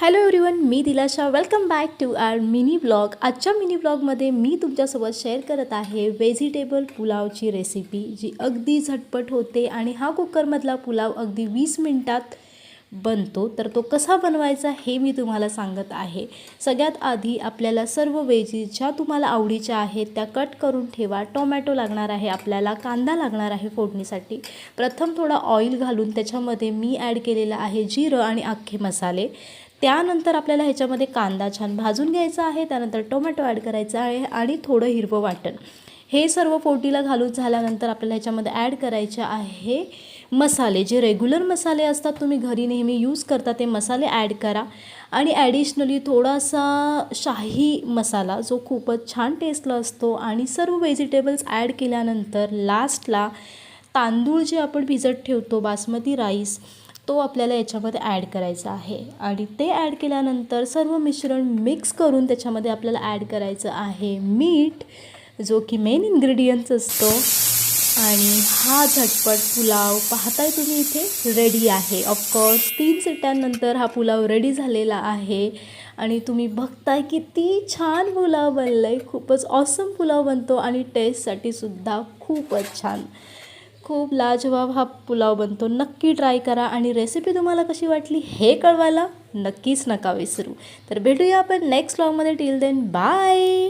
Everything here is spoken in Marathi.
हॅलो एव्हरीवन, मी Dilasha. Welcome back to our mini blog. आजच्या मिनी ब्लॉगमध्ये मी तुमच्यासोबत शेअर करत आहे व्हेजिटेबल पुलावची रेसिपी, जी अगदी झटपट होते आणि हा कुकरमधला पुलाव अगदी 20 मिनिटात बनतो. तर तो कसा बनवायचा हे मी तुम्हाला सांगत आहे. सगळ्यात आधी आपल्याला सर्व व्हेजीज ज्या तुम्हाला आवडीच्या आहेत त्या कट करून ठेवा. टोमॅटो लागणार आहे, आपल्याला कांदा लागणार आहे फोडणीसाठी. प्रथम थोडा ऑइल घालून त्याच्यामध्ये मी ॲड केलेलं आहे जिरं आणि अख्खे मसाले. त्यानंतर आपल्याला ह्याच्यामध्ये कांदा छान भाजून घ्यायचा आहे. त्यानंतर टोमॅटो ॲड करायचा आहे आणि थोडं हिरवं वाटण. हे सर्व फोडणीला घालून झाल्यानंतर आपल्याला ह्याच्यामध्ये ॲड करायचे आहे मसाले. जे रेग्युलर मसाले असतात, तुम्ही घरी नेहमी यूज करता ते मसाले ॲड करा. आणि ॲडिशनली थोडासा शाही मसाला, जो खूपच छान टेस्टला असतो. आणि सर्व व्हेजिटेबल्स ॲड केल्यानंतर लास्टला तांदूळ जे आपण भिजत ठेवतो, बासमती राईस, तो आपल्याला याच्यामध्ये ॲड करायचा आहे. आणि ते ॲड केल्यानंतर सर्व मिश्रण मिक्स करून त्याच्यामध्ये आपल्याला ॲड करायचं आहे मीठ, जो की मेन इन्ग्रेडियंट्स असतो. आणि हा झटपट पुलाव पाहताय तुम्ही इथे रेडी आहे. ऑफकोर्स 3 शिट्ट्यांनंतर हा पुलाव रेडी झालेला आहे. आणि तुम्ही बघताय किती छान पुलाव बनलं आहे. खूपच ऑसम पुलाव बनतो आणि टेस्टसाठी सुद्धा खूपच छान, खूप लाजवाब हा पुलाव बनतो. नक्की ट्राय करा आणि रेसिपी तुम्हाला कशी वाटली हे कळवायला नक्कीच नका विसरू. तर भेटूया आपण नेक्स्ट व्लॉगमध्ये. Till then bye.